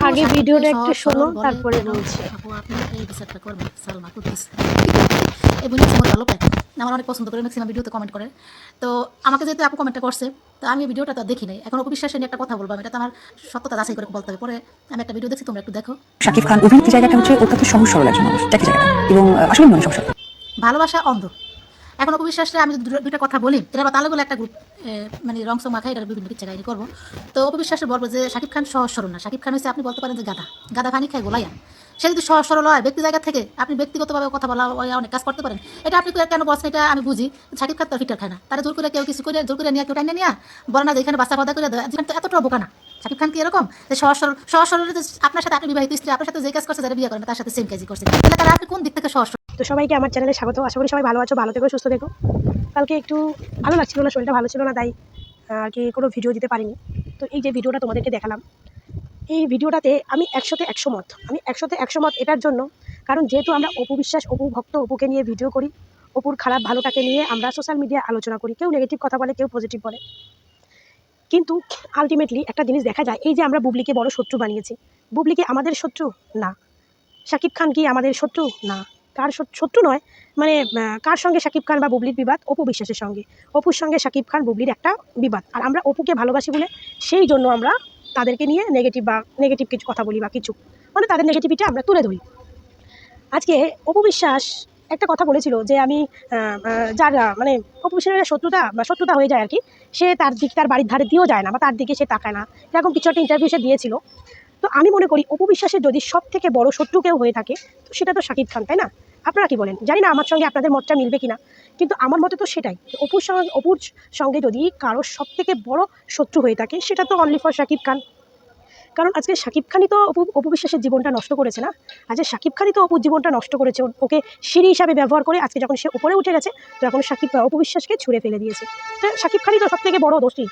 আগে ভিডিওটা একটু শোনো তারপরে বলছি। আপু আপনি এই বিচারটা করবেন সালমা কুদ্দুস এই বোন হচ্ছে আমার ভালো পায়, আমার অনেক পছন্দ করে, ম্যাক্সিমাম ভিডিওতে কমেন্ট করে। তো আমাকে যেহেতু আপু কমেন্টটা করছে, তো আমি ভিডিওটা তো দেখি নাই, এখন অপবিশ্বাস নিয়ে একটা কথা বলবো, এটা তো আমার সত্যতা যাচাই করে বলতে হবে। পরে আমি একটা ভিডিও দেখছি, তোমরা একটু দেখো। শাকিব খান অভিনেত্রী জায়গাটা হচ্ছে অত্যন্ত সহজ সরল একজন মানুষ, চাকরি জায়গাটা এবং আসলে মনে সমস্যা। ভালোবাসা অন্ধ। এখন অপবিশ্বাসে আমি যদি দুইটা কথা বলি, এটা আবার তাহলে বলে একটা গ্রুপ মানে রংস মাখায় এটার বিভিন্ন পিচ্ছা কাহিনী করবো। তো অপবিশ্বাসের বলবো যে শাকিব খান সহজ সরল না, শাকিব খান হচ্ছে আপনি বলতে পারেন যে গাধা, গাধা পানি খায় গোলাইয়া। সে যদি সহজ সরল হয়, ব্যক্তি জায়গা থেকে আপনি ব্যক্তিগতভাবে কথা বলা অনেক কাজ করতে পারেন। এটা আপনি কেন বলছেন এটা আমি বুঝি। শাকিব খান তো ফিটার খায় না, তারা জোর করে কেউ কিছু করে জোর করে নিয়ে কেউ টাইনে নিয়ে বলে না যে এখানে বাচ্চা পদা করে দেয়, যেখানে তো এতটা বোকা না। শাকিব খান কি এরকম যে সহজ সরল? সহজ সরল আপনার সাথে আপনি বিবাহিত স্ত্রী আপনার সাথে যে কাজ করছে যারা বিয়ে করেন তার সাথে সেম কাজই করছে, তাহলে তারা আপনি কোন দিক থেকে সহজ? তো সবাইকে আমার চ্যানেলে স্বাগত। আশা করি সবাই ভালো আছো, ভালো থেকো, সুস্থ থেকো। কালকে একটু ভালো লাগছিল না, শরীরটা ভালো ছিল না, তাই আর কি কোনো ভিডিও দিতে পারিনি। তো এই যে ভিডিওটা তোমাদেরকে দেখালাম, এই ভিডিওটাতে আমি 100-100 মত, আমি 100-100 মত এটার জন্য, কারণ যেহেতু আমরা অপু বিশ্বাস, অপু ভক্ত, অপুকে নিয়ে ভিডিও করি, অপুর খারাপ ভালোটাকে নিয়ে আমরা সোশ্যাল মিডিয়ায় আলোচনা করি, কেউ নেগেটিভ কথা বলে, কেউ পজিটিভ বলে। কিন্তু আলটিমেটলি একটা জিনিস দেখা যায়, এই যে আমরা বুবলিকে বড় শত্রু বানিয়েছি, বুবলি কি আমাদের শত্রু? না। শাকিব খান কি আমাদের শত্রু? না। কার শত্রু নয়, মানে কার সঙ্গে শাকিব খান বা বুবলির বিবাদ? অপু বিশ্বাসের সঙ্গে। অপুর সঙ্গে শাকিব খান বুবলির একটা বিবাদ, আর আমরা অপুকে ভালোবাসি বলে সেই জন্য আমরা তাদেরকে নিয়ে নেগেটিভ কিছু কথা বলি বা কিছু, মানে তাদের নেগেটিভিটি আমরা তুলে ধরি। আজকে অপু বিশ্বাস একটা কথা বলেছিল যে আমি যার মানে অপু বিশ্বাসের শত্রুতা হয়ে যায় আর কি, সে তার বাড়ির ধারে দিয়েও যায় না বা তার দিকে সে তাকায় না, এরকম কিছু একটা ইন্টারভিউ সে দিয়েছিল। তো আমি মনে করি অপু বিশ্বাসের যদি সব থেকে বড় শত্রু কেউ হয়ে থাকে, তো সেটা তো শাকিব খান, তাই না? আপনারা কি বলেন জানি না, আমার সঙ্গে আপনাদের মতটা মিলবে কিনা, কিন্তু আমার মতে তো সেটাই। অপুর সঙ্গে যদি কারোর সব থেকে বড় শত্রু হয়ে থাকে, সেটা তো অনলি ফর শাকিব খান। কারণ আজকে শাকিব খানই তো অপু বিশ্বাসের জীবনটা নষ্ট করেছে না। আজকে শাকিব খানই তো অপুর জীবনটা নষ্ট করেছে, ওকে সিঁড়ি হিসাবে ব্যবহার করে আজকে যখন সে উপরে উঠে গেছে, তখন অপু বিশ্বাসকে ছুঁড়ে ফেলে দিয়েছে। তো শাকিব খানই তো সব থেকে বড় দোষী,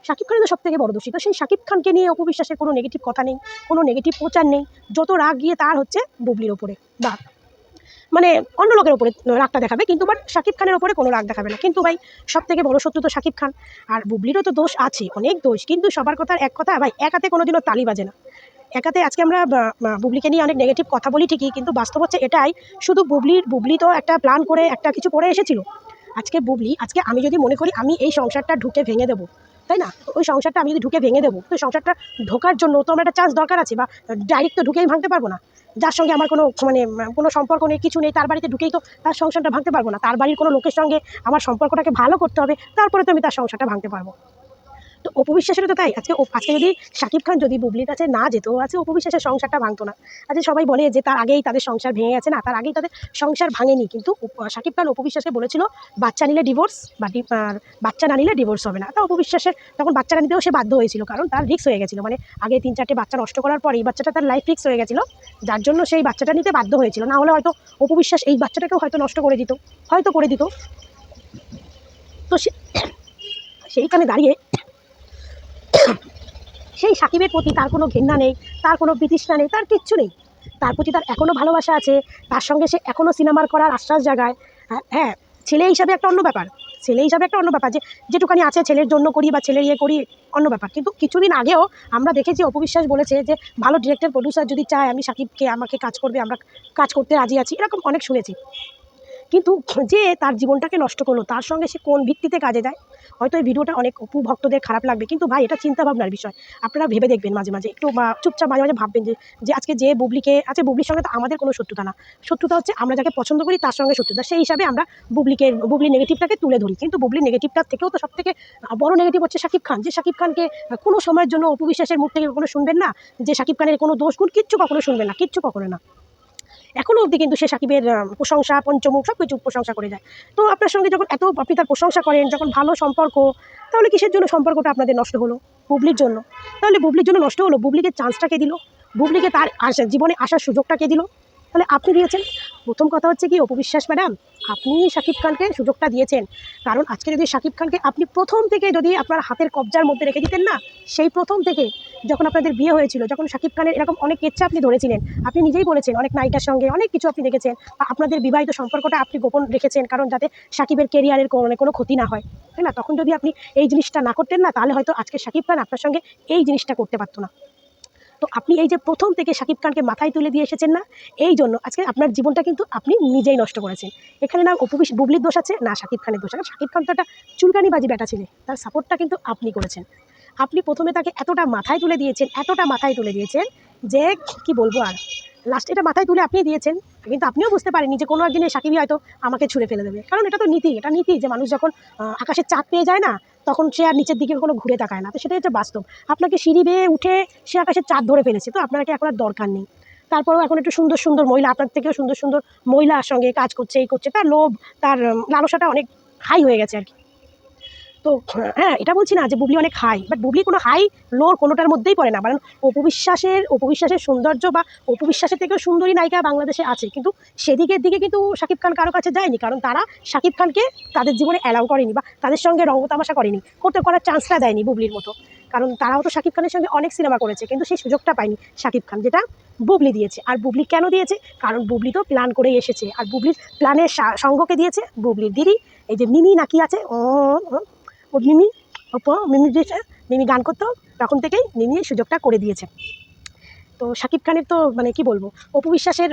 শাকিব খানই তো সব থেকে বড় দোষী। তো সেই শাকিব খানকে নিয়ে অপু বিশ্বাসের কোনো নেগেটিভ কথা নেই, কোনো নেগেটিভ প্রচার নেই। যত রাগ গিয়ে তার হচ্ছে বুবলির ওপরে, বা মানে অন্য লোকের ওপরে রাগটা দেখাবে, কিন্তু বাট শাকিব খানের ওপরে কোনো রাগ দেখাবে না। কিন্তু ভাই সব থেকে বড় শত্রু তো শাকিব খান। আর বুবলিরও তো দোষ আছে, অনেক দোষ, কিন্তু সবার কথার এক কথা ভাই, এক হাতে কোনোদিনও তালি বাজে না। একাতে আজকে আমরা বুবলিকে নিয়ে অনেক নেগেটিভ কথা বলি ঠিকই, কিন্তু বাস্তব হচ্ছে এটাই, শুধু বুবলি তো একটা প্ল্যান করে একটা কিছু করে এসেছিল। আজকে আমি যদি মনে করি আমি এই সংসারটা ঢুকে ভেঙে দেবো, তাই না? তো ওই সংসারটা আমি যদি ঢুকে ভেঙে দেবো, তো সংসারটা ঢোকার জন্য তো আমার একটা চান্স দরকার আছে, বা ডাইরেক্ট তো ঢুকেই ভাঙতে পারবো না। যার সঙ্গে আমার কোনো সম্পর্ক নেই, কিছু নেই, তার বাড়িতে ঢুকেই তো তার সংসারটা ভাঙতে পারবো না। তার বাড়ির কোনো লোকের সঙ্গে আমার সম্পর্কটাকে ভালো করতে হবে, তারপরে তো আমি তার সংসারটা ভাঙতে পারবো। তো অপু বিশ্বাসেরও তো তাই। আজকে যদি শাকিব খান যদি বুবলির কাছে না যেত, আজকে অপু বিশ্বাসের সংসারটা ভাঙতো না। আজকে সবাই বলে যে তার আগেই তাদের সংসার ভেঙে গেছে, না, তার আগেই তাদের সংসার ভাঙেনি। কিন্তু শাকিব খান অপু বিশ্বাসকে বলেছিল বাচ্চা নিলে ডিভোর্স, বা বাচ্চা না নিলে ডিভোর্স হবে না। তা অপু বিশ্বাসের তখন বাচ্চাটা নিতেও সে বাধ্য হয়েছিল, কারণ তার রিস্ক হয়ে গেছিলো, মানে আগে 3-4টে বাচ্চা নষ্ট করার পর এই বাচ্চাটা তার লাইফ রিস্ক হয়ে গেছিলো, যার জন্য সেই বাচ্চাটা নিতে বাধ্য হয়েছিল। না হলে হয়তো অপু বিশ্বাস এই বাচ্চাটাকেও হয়তো নষ্ট করে দিত, হয়তো করে দিত। তো সেইখানে দাঁড়িয়ে সেই সাকিবের প্রতি তার কোনো ঘেন্না নেই, তার কোনো বিতৃষ্ণা নেই, তার কিচ্ছু নেই। তার প্রতি তার এখনও ভালোবাসা আছে, তার সঙ্গে সে এখনও সিনেমার করার আশ্বাস জাগায়। হ্যাঁ, ছেলে হিসাবে একটা অন্য ব্যাপার, যে যেটুকানি আছে ছেলের জন্য করি বা ছেলের ইয়ে করি, অন্য ব্যাপার। কিন্তু কিছুদিন আগেও আমরা দেখেছি অপু বিশ্বাস বলেছে যে ভালো ডিরেক্টর প্রডিউসার যদি চায় আমি সাকিবকে আমাকে কাজ করবে, আমরা কাজ করতে রাজি আছি, এরকম অনেক শুনেছি। কিন্তু যে তার জীবনটাকে নষ্ট করলো, তার সঙ্গে সে কোন ভিত্তিতে কাজে যায়? হয়তো এই ভিডিওটা অনেক অপু ভক্তদের খারাপ লাগবে, কিন্তু ভাই এটা চিন্তা ভাবনার বিষয়। আপনারা ভেবে দেখবেন মাঝে মাঝে একটু, বা চুপচাপ মাঝে মাঝে ভাববেন যে আজকে যে বুবলির সঙ্গে তো আমাদের কোনো শত্রুতা না, শত্রুতা হচ্ছে আমরা যাকে পছন্দ করি তার সঙ্গে শত্রুতা, সেই হিসাবে আমরা বুবলির নেগেটিভটাকে তুলে ধরি। কিন্তু বুবলির নেগেটিভটার থেকেও তো সব থেকে বড় নেগেটিভ হচ্ছে শাকিব খান, যে শাকিব খানকে কোনো সময়ের জন্য অপু বিশ্বাসের মুখ থেকে কখনো শুনবেন না যে শাকিব খানের কোনো দোষ গুণ, কিচ্ছু কখনো শুনবেন না, কিচ্ছু কখনো না। এখনও অবধি কিন্তু সে সাকিবের প্রশংসা, পঞ্চমুখ সব কিছু প্রশংসা করে যায়। তো আপনার সঙ্গে যখন আপনি তার প্রশংসা করেন, যখন ভালো সম্পর্ক, তাহলে কিসের জন্য সম্পর্কটা আপনাদের নষ্ট হলো? বুবলির জন্য। তাহলে বুবলির জন্য নষ্ট হলো, বুবলিকে চান্সটা কে দিল? বুবলিকে তার জীবনে আসার সুযোগটা কে দিল? তাহলে আপনি দিয়েছেন। প্রথম কথা হচ্ছে কি, অপু বিশ্বাস ম্যাডাম, আপনি শাকিব খানকে সুযোগটা দিয়েছেন। কারণ আজকে যদি শাকিব খানকে আপনি প্রথম থেকে যদি আপনার হাতের কবজার মধ্যে রেখে দিতেন না, সেই প্রথম থেকে যখন আপনাদের বিয়ে হয়েছিল, যখন শাকিব খানের এরকম অনেক কেচ্ছা আপনি ধরেছিলেন, আপনি নিজেই বলেছেন অনেক নায়িকার সঙ্গে অনেক কিছু আপনি দেখেছেন, বা আপনাদের বিবাহিত সম্পর্কটা আপনি গোপন রেখেছেন, কারণ যাতে শাকিবের কেরিয়ারের কোনো ক্ষতি না হয়, তাই না? তখন যদি আপনি এই জিনিসটা না করতেন না, তাহলে হয়তো আজকে শাকিব খান আপনার সঙ্গে এই জিনিসটা করতে পারতো না। তো তো আপনি এই যে প্রথম থেকে শাকিব খানকে মাথায় তুলে দিয়ে এসেছেন না, এই জন্য আজকে আপনার জীবনটা কিন্তু আপনি নিজেই নষ্ট করেছেন। এখানে না বুবলির দোষ আছে, না শাকিব খানের দোষ আছে। শাকিব খান তো একটা চুলকানিবাজি ব্যাটা ছিলেন, তার সাপোর্টটা কিন্তু আপনি করেছেন। আপনি প্রথমে তাকে এতটা মাথায় তুলে দিয়েছেন, এতটা মাথায় তুলে দিয়েছেন যে কি বলবো আর। লাস্ট এটা মাথায় তুলে আপনি দিয়েছেন, কিন্তু আপনিও বুঝতে পারেননি যে কোনো একদিন এই সাকিবই হয়তো আমাকে ছুঁড়ে ফেলে দেবে। কারণ এটা তো নীতি, এটা নীতি যে মানুষ যখন আকাশের চাঁদ পেয়ে যায় না, তখন সে আর নিচের দিকে কোনো ঘুরে তাকায় না। তো সেটাই হচ্ছে বাস্তব। আপনাকে সিঁড়ি বেয়ে উঠে সে আকাশের চাঁদ ধরে ফেলেছে, তো আপনাকে এখন আর দরকার নেই। তারপরেও এখন একটু সুন্দর সুন্দর মহিলা, আপনার থেকেও সুন্দর সুন্দর মহিলার সঙ্গে কাজ করছে, এই করছে, তার লোভ, তার লালসাটা অনেক হাই হয়ে গেছে আর কি। তো হ্যাঁ, এটা বলছি না যে বুবলি অনেক হাই, বাট বুবলি কোনো হাই লোর কোনোটার মধ্যেই পড়ে না। কারণ অপু বিশ্বাসের সৌন্দর্য বা অপু বিশ্বাসের থেকেও সুন্দরী নায়িকা বাংলাদেশে আছে, কিন্তু সেদিকের দিকে কিন্তু শাকিব খান কারো কাছে যায়নি। কারণ তারা শাকিব খানকে তাদের জীবনে অ্যালাউ করেনি বা তাদের সঙ্গে রঙ্গতামাশা করেনি, করার চান্সটা দেয়নি বুবলির মতো। কারণ তারাও তো শাকিব খানের সঙ্গে অনেক সিনেমা করেছে, কিন্তু সেই সুযোগটা পায়নি শাকিব খান, যেটা বুবলি দিয়েছে। আর বুবলি কেন দিয়েছে? কারণ বুবলি তো প্ল্যান করেই এসেছে, আর বুবলির প্ল্যানের সঙ্গকে দিয়েছে বুবলির দিদি, এই যে মিমি নাকি আছে, ও মিমি, মিমি দিয়েছে, মিমি গান করতো, তখন থেকেই মিমি এই সুযোগটা করে দিয়েছে। তো শাকিব খানের তো মানে কি বলবো, অপু বিশ্বাসের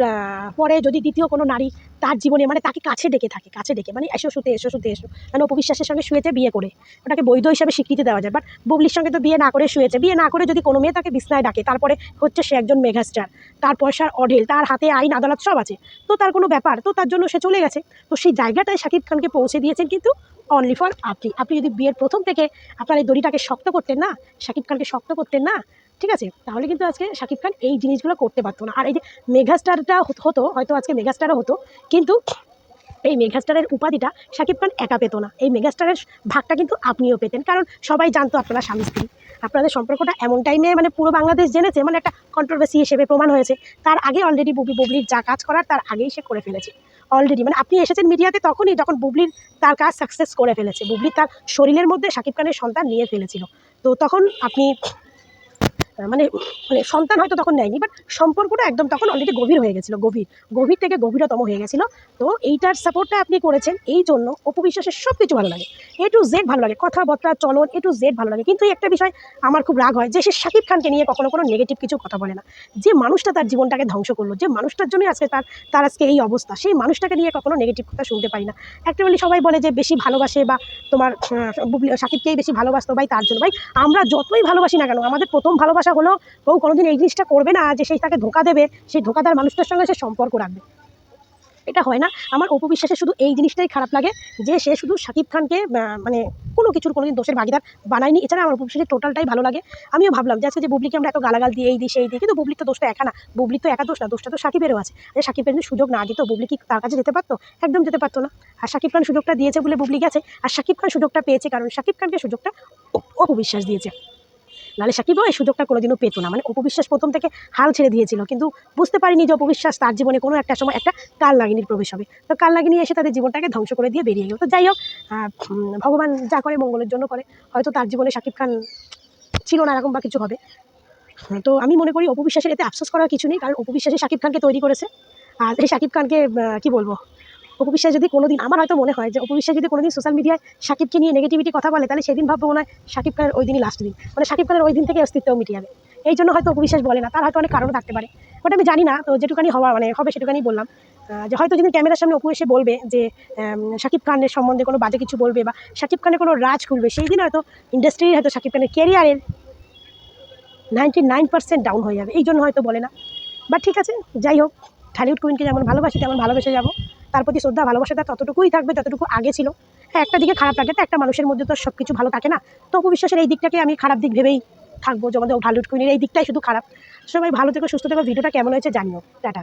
পরে যদি দ্বিতীয় কোনো নারী তার জীবনে মানে তাকে কাছে ডেকে থাকে, কাছে ডেকে মানে এসো শুতে এসো শুতে এসো, মানে অপু বিশ্বাসের সঙ্গে শুয়েছে বিয়ে করে, ওটাকে বৈধ হিসাবে স্বীকৃতি দেওয়া যায়। বাট বুবলির সঙ্গে তো বিয়ে না করে শুয়েছে, বিয়ে না করে যদি কোনো মেয়ে তাকে বিছনায় ডাকে, তারপরে হচ্ছে সে একজন মেগাস্টার, তার পয়সার অঢেল, তার হাতে আইন আদালত সব আছে, তো তার কোনো ব্যাপার, তো তার জন্য সে চলে গেছে। তো সেই জায়গাটায় শাকিব খানকে পৌঁছে দিয়েছেন কিন্তু অনলি ফর আপনি যদি বিয়ের প্রথম থেকে আপনার এই দড়িটাকে শক্ত করতেন না, শাকিব খানকে শক্ত করতেন না, ঠিক আছে, তাহলে কিন্তু আজকে শাকিব খান এই জিনিসগুলো করতে পারতো না। আর এই যে মেগাস্টারটা হতো, হয়তো আজকে মেগাস্টারও হতো, কিন্তু এই মেগাস্টারের উপাধিটা শাকিব খান একা পেতো না, এই মেগাস্টারের ভাগটা কিন্তু আপনিও পেতেন। কারণ সবাই জানতো আপনারা স্বামী স্ত্রী, আপনাদের সম্পর্কটা এমন টাইমে মানে পুরো বাংলাদেশ জেনেছে, মানে একটা কন্ট্রোভার্সি হিসেবে প্রমাণ হয়েছে। তার আগে অলরেডি বুবলির যা কাজ করার তার আগেই সে করে ফেলেছে অলরেডি। মানে আপনি এসেছেন মিডিয়াতে তখনই যখন বুবলির তার কাজ সাকসেস করে ফেলেছে, বুবলি তার শরীরের মধ্যে শাকিব খানের সন্তান নিয়ে ফেলেছিল। তো তখন আপনি মানে মানে সন্তান হয়তো তখন নেয়নি, বাট সম্পর্কটা একদম তখন অলরেডি গভীর হয়ে গেছিলো, গভীর থেকে গভীরতম হয়ে গেছিলো। তো এইটার সাপোর্টটা আপনি করেছেন, এই জন্য অপু বিশ্বাসের সব কিছু ভালো লাগে, এ টু জেড ভালো লাগে, কথাবার্তা চলন এ টু জেড ভালো লাগে। কিন্তু একটা বিষয় আমার খুব রাগ হয় যে সে শাকিব খানকে নিয়ে কখনো কোনো নেগেটিভ কিছু কথা বলে না। যে মানুষটা তার জীবনটাকে ধ্বংস করলো, যে মানুষটার জন্যই আজকে তার আজকে এই অবস্থা, সেই মানুষটাকে নিয়ে কখনো নেগেটিভ কথা শুনতে পারি না। একটা বলি সবাই বলে যে বেশি ভালোবাসে বা তোমার শাকিবকেই বেশি ভালোবাসতো, ভাই তার জন্য ভাই আমরা যতই ভালোবাসি না কেন, আমাদের প্রথম ভালোবাসা হলো কেউ কোনোদিন এই জিনিসটা করবে না যে সেই তাকে ধোঁকা দেবে, সেই ধোঁকাদার মানুষটার সঙ্গে সে সম্পর্ক রাখবে, এটা হয় না। আমার অপু বিশ্বাসের শুধু এই জিনিসটাই খারাপ লাগে যে সে শুধু শাকিব খানকে মানে কোনো কিছুর কোনোদিন দোষের ভাগিদার বানায়নি। এছাড়া আমার অপু বিশ্বাসের টোটালটাই ভালো লাগে। আমিও ভাবলাম যে আজকে যে বুবলিকে আমরা এত গালাগাল দিয়ে এই দিই সেই দিই, কিন্তু বুবলির তো দোষটা একা না, বুবলির তো একা দোষ না, দোষটা তো শাকিবেরও আছে। যে শাকিবের যদি সুযোগ না দিত, বুবলি কি তার কাছে যেতে পারতো? একদম যেতে পারতো না। আর শাকিব খান সুযোগটা দিয়েছে বলে বুবলি গেছে, আর শাকিব খান সুযোগটা পেয়েছে কারণ শাকিব খানকে সুযোগটা অপু বিশ্বাস দিয়েছে। নাহলে শাকিবও এই সুযোগটা কোনোদিনও পেতো না। মানে অপু বিশ্বাস প্রথম থেকে হাল ছেড়ে দিয়েছিল, কিন্তু বুঝতে পারিনি যে অপু বিশ্বাস তার জীবনে কোনো একটা সময় একটা কালনাগিনীর প্রবেশ হবে। তো কালনাগিনী এসে তাদের জীবনটাকে ধ্বংস করে দিয়ে বেরিয়ে গেল। তো যাই হোক, ভগবান যা করে মঙ্গলের জন্য করে, হয়তো তার জীবনে শাকিব খান ছিল না এরকম বা কিছু হবে। তো আমি মনে করি অপু বিশ্বাসের এতে আফসোস করার কিছু নেই, কারণ অপু বিশ্বাসই শাকিব খানকে তৈরি করেছে। আর এই শাকিব খানকে কি বলবো, অপু বিশ্বাস যদি কোনোদিন, আমার হয়তো মনে হয় যে অপু বিশ্বাস যদি কোনোদিন সোশ্যাল মিডিয়ায় শাকিবকে নিয়ে নেগেটিভিটি কথা বলে, তাহলে সেদিন ভাববো মনে হয় শাকিব খানের ওই দিনই লাস্ট দিন, মানে শাকিব খানের ওই দিন থেকে অস্তিত্বও মিটে যাবে। এই জন্য হয়তো অপু বিশ্বাস বলে না, তার হয়তো অনেক কারণও থাকতে পারে, বাট আমি জানি না। তো যেটুকানি হওয়া মানে হবে সেটুকানি বললাম, যে হয়তো যদি ক্যামেরার সামনে অপু এসে বলবে যে শাকিব খানের সম্বন্ধে কোনো বাজে কিছু বলবে বা শাকিব খানের কোনো রাজ খুলবে, সেই দিন হয়তো ইন্ডাস্ট্রির হয়তো শাকিব খানের ক্যারিয়ারের 99% ডাউন হয়ে যাবে, এই জন্য হয়তো বলে না। বাট ঠিক আছে, যাই হোক, ঢালিউড কুইনকে যেমন ভালোবাসি তেমন ভালোবেসে যাবো, তার প্রতি শ্রদ্ধা ভালোবাসাটা ততটুকুই থাকবে যতটুকু আগে ছিল। হ্যাঁ, একটা দিকে খারাপ লাগে, তো একটা মানুষের মধ্যে তো সব কিছু ভালো থাকে না। তো অপু বিশ্বাসের এই দিকটাকে আমি খারাপ দিক ভেবেই থাকবো, যে আমাদের ঢালিউড কুইনের এই দিকটাই শুধু খারাপ। সবাই ভালো থেকো, সুস্থ থেকো। ভিডিওটা কেমন হয়েছে জানিও। টাটা।